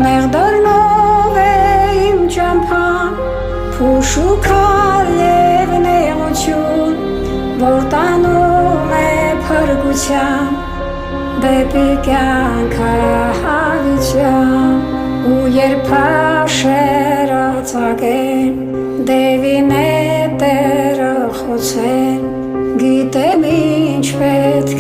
Մեղդորնով է իմ ճամփան, փուշու քալև նեղություն, որ տանում է փրկության, դեպի կյանքը հավիտյան, ու երբ փաշերը ծագեն, դևի նետերը խոցեն, գիտեմ ինչ պետք